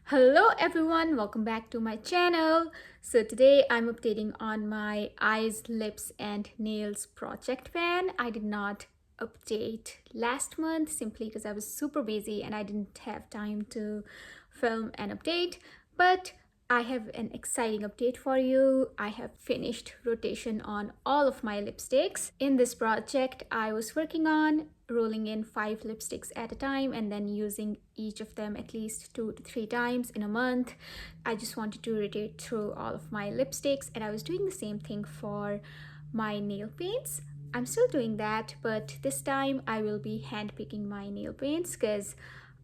Hello everyone, welcome back to my channel. So today I'm updating on my eyes, lips and nails project pan. I did not update last month simply because I was super busy and I didn't have time to film an update, but I have an exciting update for you. I have finished rotation on all of my lipsticks. In this project, I was working on rolling in 5 lipsticks at a time and then using each of them at least 2 to 3 times in a month. I just wanted to rotate through all of my lipsticks, and I was doing the same thing for my nail paints. I'm still doing that, but this time I will be hand picking my nail paints because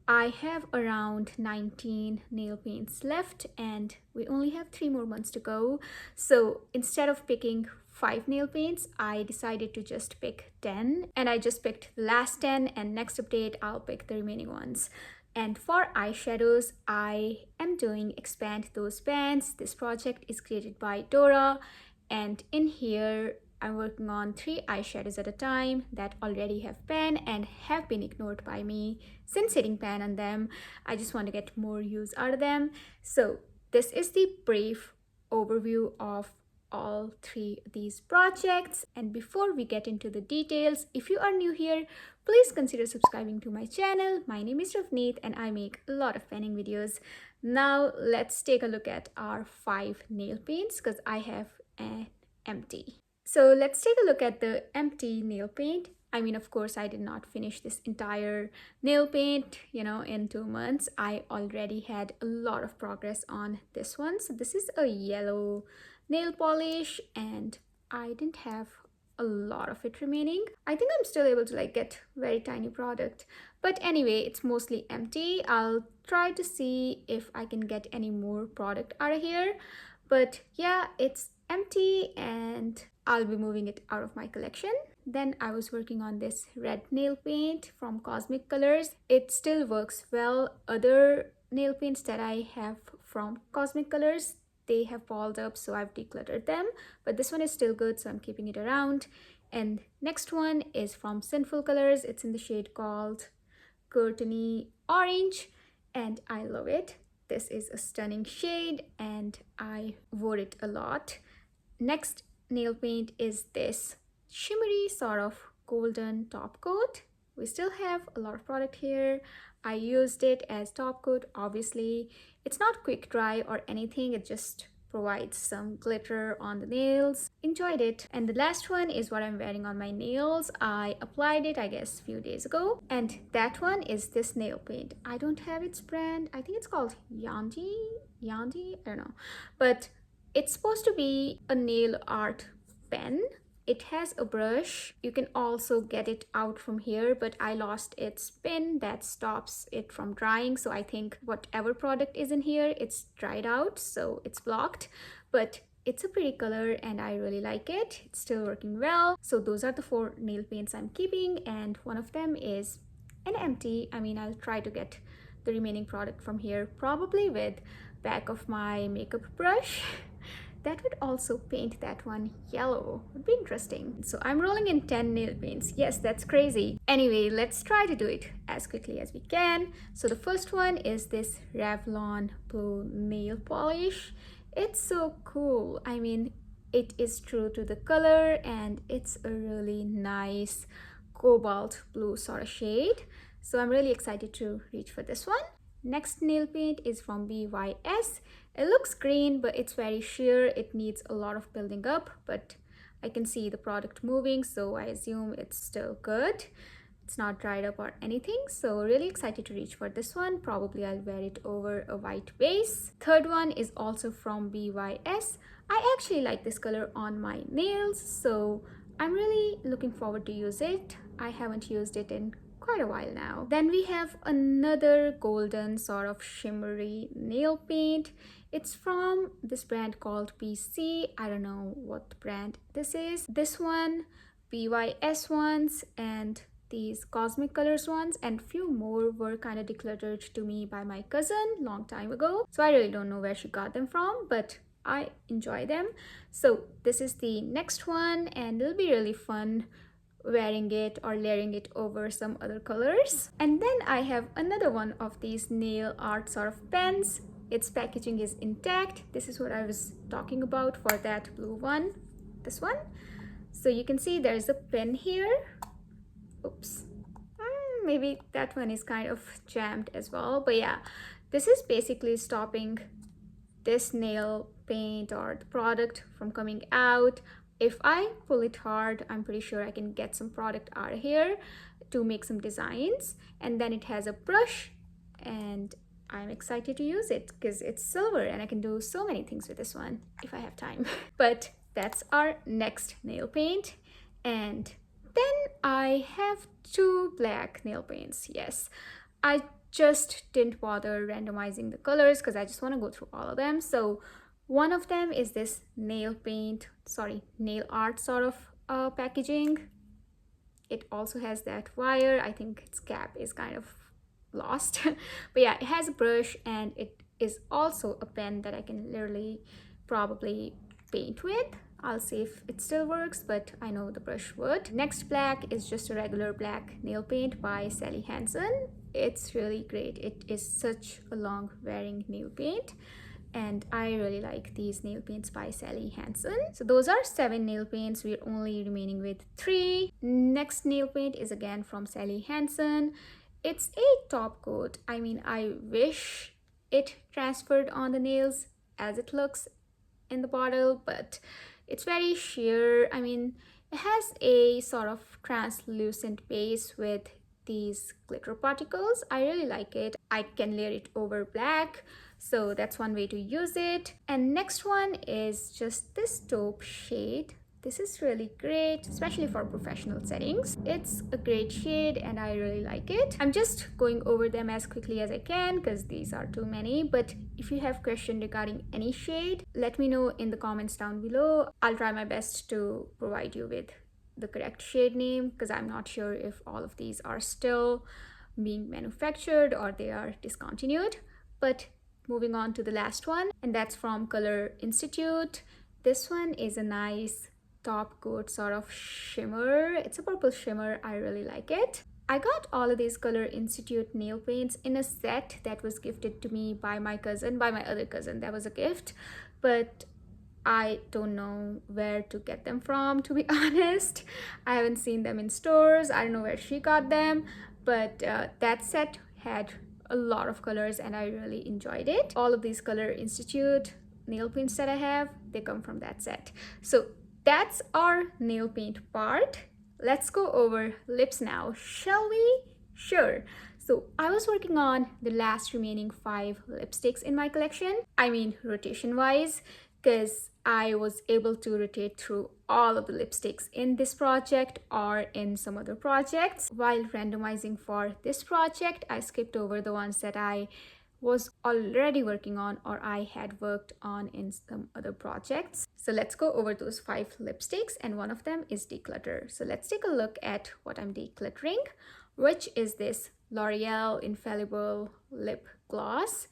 I have around 19 nail paints left and we only have 3 more months to go. So instead of picking 5 nail paints, I decided to just pick 10, and I just picked the last 10, and next update I'll pick the remaining ones. And for eyeshadows, I am doing Expand Those Pans. This project is created by Dora, and in here I'm working on 3 eyeshadows at a time that already have pan and have been ignored by me since hitting pan on them. I just want to get more use out of them. So this is the brief overview of all 3 of these projects. And before we get into the details, if you are new here, please consider subscribing to my channel. My name is Ravneet and I make a lot of panning videos. Now let's take a look at our 5 nail paints because I have an empty. So let's take a look at the empty nail paint. I mean, of course, I did not finish this entire nail paint, in 2 months. I already had a lot of progress on this one. So this is a yellow nail polish and I didn't have a lot of it remaining. I think I'm still able to get very tiny product. But anyway, it's mostly empty. I'll try to see if I can get any more product out of here. But yeah, it's empty and I'll be moving it out of my collection. Then I was working on this red nail paint from Cosmic Colors. It still works well. Other nail paints that I have from Cosmic Colors, they have balled up, so I've decluttered them. But this one is still good, so I'm keeping it around. And next one is from Sinful Colors. It's in the shade called Curtainy Orange, and I love it. This is a stunning shade and I wore it a lot. Next nail paint is this shimmery sort of golden top coat. We still have a lot of product here. I used it as top coat. Obviously, it's not quick dry or anything. It just provides some glitter on the nails. Enjoyed it. And the last one is what I'm wearing on my nails. I applied it, I guess, a few days ago. And that one is this nail paint. I don't have its brand. I think it's called Yandi, I don't know. But it's supposed to be a nail art pen. It has a brush. You can also get it out from here, but I lost its pin that stops it from drying. So I think whatever product is in here, it's dried out, so it's blocked. But it's a pretty color and I really like it. It's still working well. So those are the 4 nail paints I'm keeping, and one of them is an empty. I mean, I'll try to get the remaining product from here, probably with back of my makeup brush. That would also paint that one yellow. Would be interesting. So I'm rolling in 10 nail paints. Yes, that's crazy. Anyway, let's try to do it as quickly as we can. So the first one is this Revlon Blue nail polish. It's so cool. I mean, it is true to the color and it's a really nice cobalt blue sort of shade. So I'm really excited to reach for this one. Next nail paint is from BYS. It looks green, but it's very sheer. It needs a lot of building up, but I can see the product moving, so I assume it's still good. It's not dried up or anything, so really excited to reach for this one. Probably I'll wear it over a white base. Third one is also from BYS. I actually like this color on my nails, so I'm really looking forward to use it. I haven't used it in quite a while now. Then we have another golden sort of shimmery nail paint. It's from this brand called PC. I don't know what brand this is. This one, BYS ones, and these Cosmic Colors ones, and few more were kind of decluttered to me by my cousin long time ago. So I really don't know where she got them from, but I enjoy them. So this is the next one and it'll be really fun wearing it or layering it over some other colors. And then I have another one of these nail art sort of pens. Its packaging is intact. This is what I was talking about for that blue one, this one. So you can see there's a pen here. Oops. Maybe that one is kind of jammed as well. But yeah, this is basically stopping this nail paint or the product from coming out. If I pull it hard, I'm pretty sure I can get some product out of here to make some designs. And then it has a brush, and I'm excited to use it because it's silver and I can do so many things with this one if I have time. But that's our next nail paint. And then I have two black nail paints. Yes, I just didn't bother randomizing the colors because I just want to go through all of them. So one of them is this nail art sort of packaging. It also has that wire. I think its cap is kind of lost. But yeah, it has a brush, and it is also a pen that I can literally probably paint with. I'll see if it still works, but I know the brush would. Next black is just a regular black nail paint by Sally Hansen. It's really great. It is such a long wearing nail paint, and I really like these nail paints by Sally Hansen. So those are 7 nail paints. We're only remaining with 3. Next nail paint is again from Sally Hansen. It's a top coat. I mean, I wish it transferred on the nails as it looks in the bottle, but it's very sheer. I mean, it has a sort of translucent base with these glitter particles. I really like it. I can layer it over black, so that's one way to use it. And next one is just this taupe shade. This is really great, especially for professional settings. It's a great shade and I really like it. I'm just going over them as quickly as I can because these are too many. But if you have questions regarding any shade, let me know in the comments down below. I'll try my best to provide you with the correct shade name because I'm not sure if all of these are still being manufactured or they are discontinued. But moving on to the last one, and that's from Color Institute. This one is a nice top coat sort of shimmer. It's a purple shimmer. I really like it. I got all of these Color Institute nail paints in a set that was gifted to me by my other cousin. That was a gift, but I don't know where to get them from, to be honest. I haven't seen them in stores. I don't know where she got them, but that set had a lot of colors and I really enjoyed it. All of these Color Institute nail paints that I have, they come from that set. So that's our nail paint part. Let's go over lips now, shall we? Sure. So I was working on the last remaining 5 lipsticks in my collection. I mean rotation wise, because I was able to rotate through all of the lipsticks in this project or in some other projects. While randomizing for this project, I skipped over the ones that I was already working on or I had worked on in some other projects. So let's go over those 5 lipsticks, and one of them is Declutter. So let's take a look at what I'm decluttering, which is this L'Oreal Infallible Lip Gloss.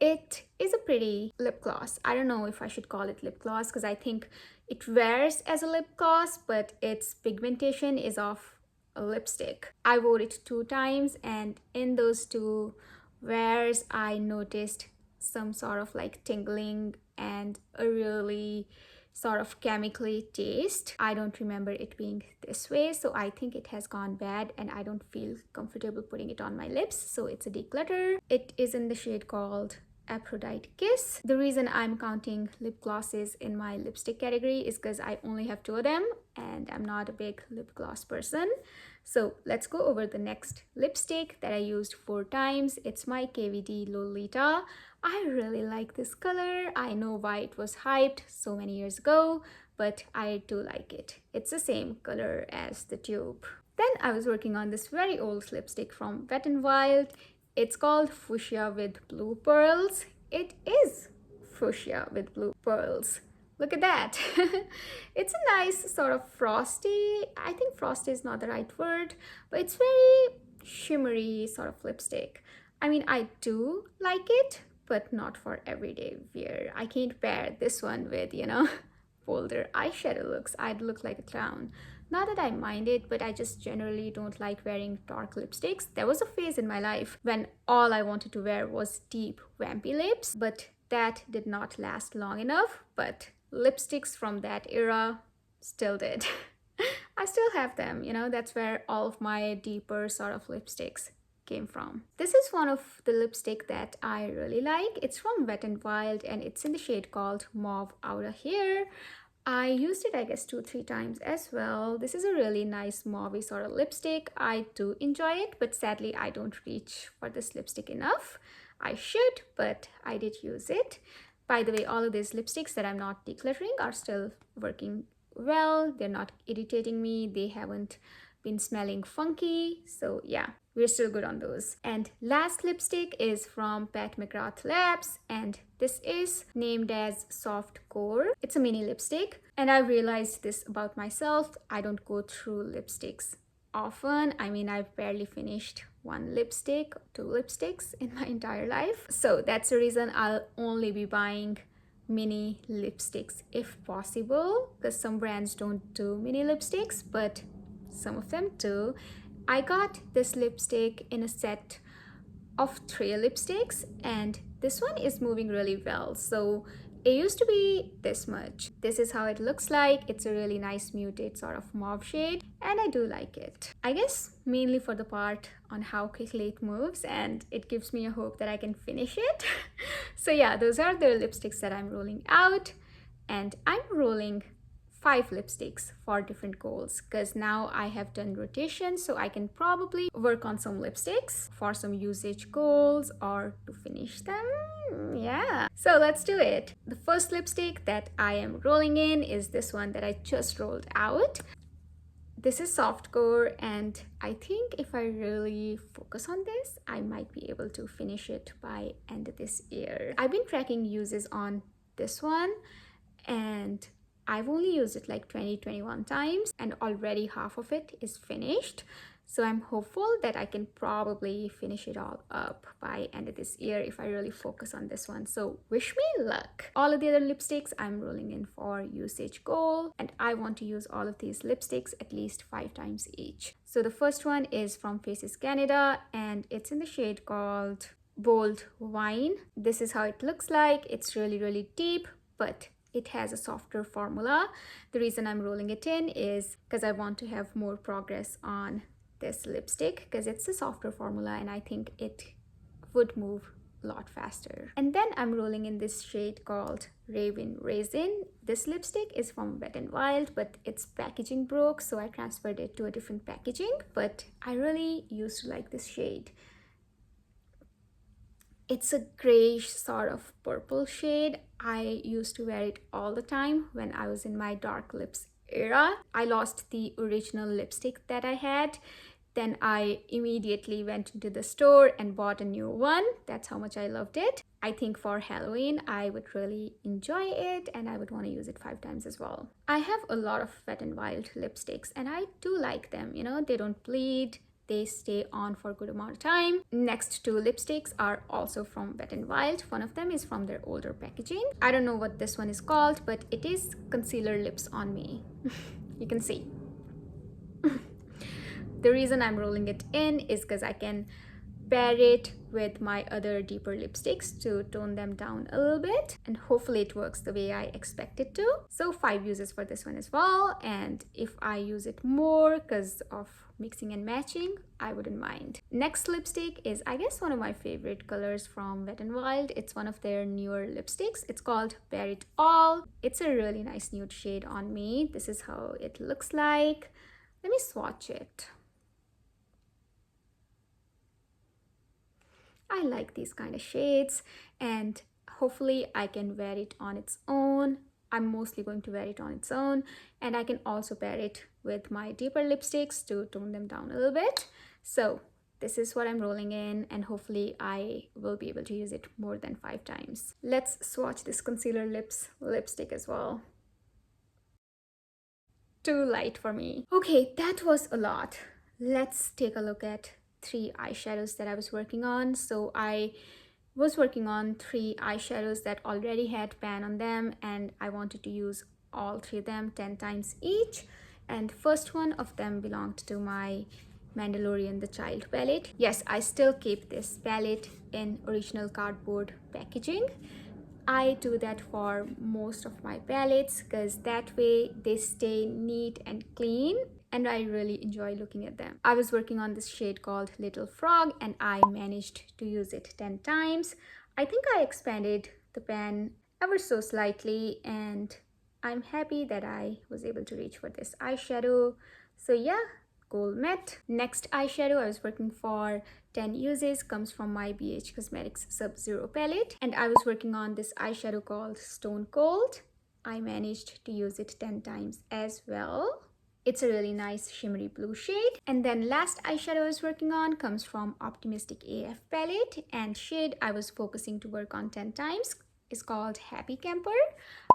It is a pretty lip gloss. I don't know if I should call it lip gloss because I think it wears as a lip gloss, but its pigmentation is of a lipstick. I wore it 2 times, and in those 2 wears I noticed some sort of like tingling and a really sort of chemically taste. I don't remember it being this way, so I think it has gone bad and I don't feel comfortable putting it on my lips, so it's a declutter. It is in the shade called Aphrodite Kiss. The reason I'm counting lip glosses in my lipstick category is because I only have 2 of them and I'm not a big lip gloss person. So let's go over the next lipstick that I used 4 times. It's my KVD Lolita. I really like this color. I know why it was hyped so many years ago, but I do like it. It's the same color as the tube. Then I was working on this very old lipstick from Wet n Wild. It's called Fuchsia with Blue Pearls. It is fuchsia with blue pearls. Look at that. It's a nice sort of frosty, I think frosty is not the right word, but it's very shimmery sort of lipstick. I mean, I do like it, but not for everyday wear. I can't pair this one with, bolder eyeshadow looks. I'd look like a clown. Not that I mind it, but I just generally don't like wearing dark lipsticks. There was a phase in my life when all I wanted to wear was deep vampy lips, but that did not last long enough. But lipsticks from that era still did. I still have them, you know, that's where all of my deeper sort of lipsticks came from. This is one of the lipstick that I really like. It's from Wet n Wild and it's in the shade called Mauve Outer Hair. I used it, I guess, 2-3 times as well. This is a really nice mauve sort of lipstick. I do enjoy it, but sadly I don't reach for this lipstick enough. I should, but I did use it. By the way, all of these lipsticks that I'm not decluttering are still working well. They're not irritating me. They haven't been smelling funky. So yeah, we're still good on those. And last lipstick is from Pat McGrath Labs, and this is named as Soft Core. It's a mini lipstick, and I realized this about myself. I don't go through lipsticks often. I mean, I've barely finished one lipstick, 2 lipsticks in my entire life. So that's the reason I'll only be buying mini lipsticks if possible, because some brands don't do mini lipsticks, but some of them do. I got this lipstick in a set of 3 lipsticks, and this one is moving really well. So it used to be this much. This is how it looks like. It's a really nice muted sort of mauve shade, and I do like it. I guess mainly for the part on how quickly it moves, and it gives me a hope that I can finish it. So yeah, those are the lipsticks that I'm rolling out, and I'm rolling 5 lipsticks for different goals, because now I have done rotation, so I can probably work on some lipsticks for some usage goals or to finish them. Yeah, so let's do it. The first lipstick that I am rolling in is this one that I just rolled out. This is Softcore, and I think if I really focus on this, I might be able to finish it by end of this year. I've been tracking uses on this one, and I've only used it like 21 times, and already half of it is finished. So I'm hopeful that I can probably finish it all up by end of this year if I really focus on this one. So wish me luck. All of the other lipsticks I'm rolling in for usage goal, and I want to use all of these lipsticks at least 5 times each. So the first one is from Faces Canada, and it's in the shade called Bold Wine. This is how it looks like. It's really deep, but it has a softer formula. The reason I'm rolling it in is because I want to have more progress on this lipstick, because it's a softer formula and I think it would move a lot faster. And then I'm rolling in this shade called Raven Raisin. This lipstick is from Wet n Wild, but its packaging broke, so I transferred it to a different packaging, but I really used to like this shade. It's a grayish sort of purple shade. I used to wear it all the time when I was in my dark lips era. I lost the original lipstick that I had. Then I immediately went into the store and bought a new one. That's how much I loved it. I think for Halloween, I would really enjoy it, and I would want to use it 5 times as well. I have a lot of Wet n Wild lipsticks, and I do like them. You know, they don't bleed. They stay on for a good amount of time. Next 2 lipsticks are also from Wet n Wild. One of them is from their older packaging. I don't know what this one is called, but it is Concealer Lips on Me. You can see. The reason I'm rolling it in is because I can pair it with my other deeper lipsticks to tone them down a little bit, and hopefully it works the way I expect it to. So 5 uses for this one as well, and if I use it more because of mixing and matching, I wouldn't mind. Next lipstick is, I guess, one of my favorite colors from Wet n Wild. It's one of their newer lipsticks. It's called Bear It All. It's a really nice nude shade on me. This is how it looks like. Let me swatch it. I like these kind of shades, and hopefully I can wear it on its own. I'm mostly going to wear it on its own, and I can also pair it with my deeper lipsticks to tone them down a little bit. So this is what I'm rolling in, and hopefully I will be able to use it more than 5 times. Let's swatch this Concealer Lips lipstick as well. Too light for me. Okay, that was a lot. Let's take a look at 3 eyeshadows that I was working on. So I was working on 3 eyeshadows that already had pan on them, and I wanted to use all 3 of them 10 times each. and first one of them belonged to my Mandalorian the Child palette. Yes, I still keep this palette in original cardboard packaging. I do that for most of my palettes because that way they stay neat and clean, and I really enjoy looking at them. I was working on this shade called Little Frog and I managed to use it 10 times. I think I expanded the pan ever so slightly, and I'm happy that I was able to reach for this eyeshadow. So yeah, goal met. Next eyeshadow I was working for 10 uses comes from my BH Cosmetics Sub-Zero palette, and I was working on this eyeshadow called Stone Cold. I managed to use it 10 times as well. It's a really nice shimmery blue shade. And then last eyeshadow I was working on comes from Optimistic AF palette, and shade I was focusing to work on 10 times is called Happy Camper.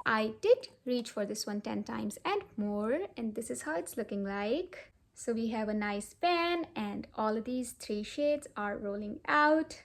I did reach for this one 10 times and more, and this is how it's looking like. So we have a nice pan and all of these 3 shades are rolling out.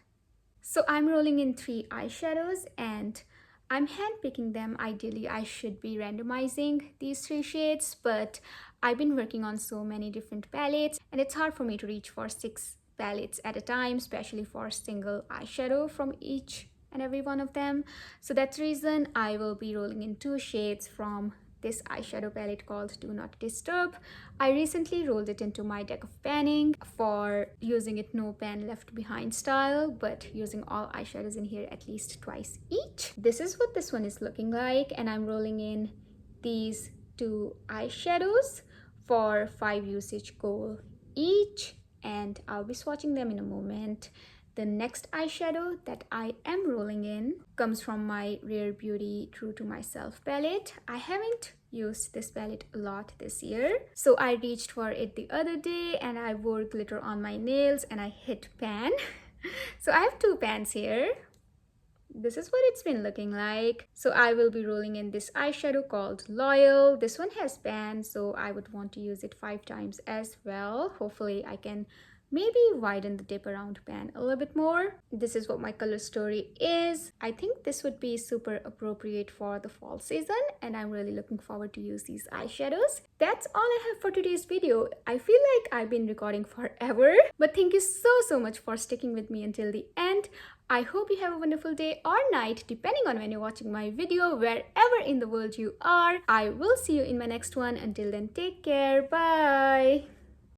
So I'm rolling in 3 eyeshadows and I'm handpicking them. Ideally, I should be randomizing these 3 shades, but I've been working on so many different palettes and it's hard for me to reach for 6 palettes at a time, especially for single eyeshadow from each and every one of them. So that's the reason I will be rolling in 2 shades from this eyeshadow palette called Do Not Disturb. I recently rolled it into my deck of panning for using it no pan left behind style, but using all eyeshadows in here at least twice each. This is what this one is looking like, and I'm rolling in these 2 eyeshadows for 5 usage goal each, and I'll be swatching them in a moment. The next eyeshadow that I am rolling in comes from my Rare Beauty True to Myself palette. I haven't used this palette a lot this year, so I reached for it the other day and I wore glitter on my nails and I hit pan. So I have 2 pans here. This is what it's been looking like. So I will be rolling in this eyeshadow called Loyal. This one has pan, so I would want to use it 5 times as well. Hopefully I can maybe widen the dip around pan a little bit more. This is what my color story is. I think this would be super appropriate for the fall season, and I'm really looking forward to use these eyeshadows. That's all I have for today's video. I feel like I've been recording forever, but thank you so much for sticking with me until the end. I hope you have a wonderful day or night, depending on when you're watching my video, wherever in the world you are. I will see you in my next one. Until then, take care. Bye.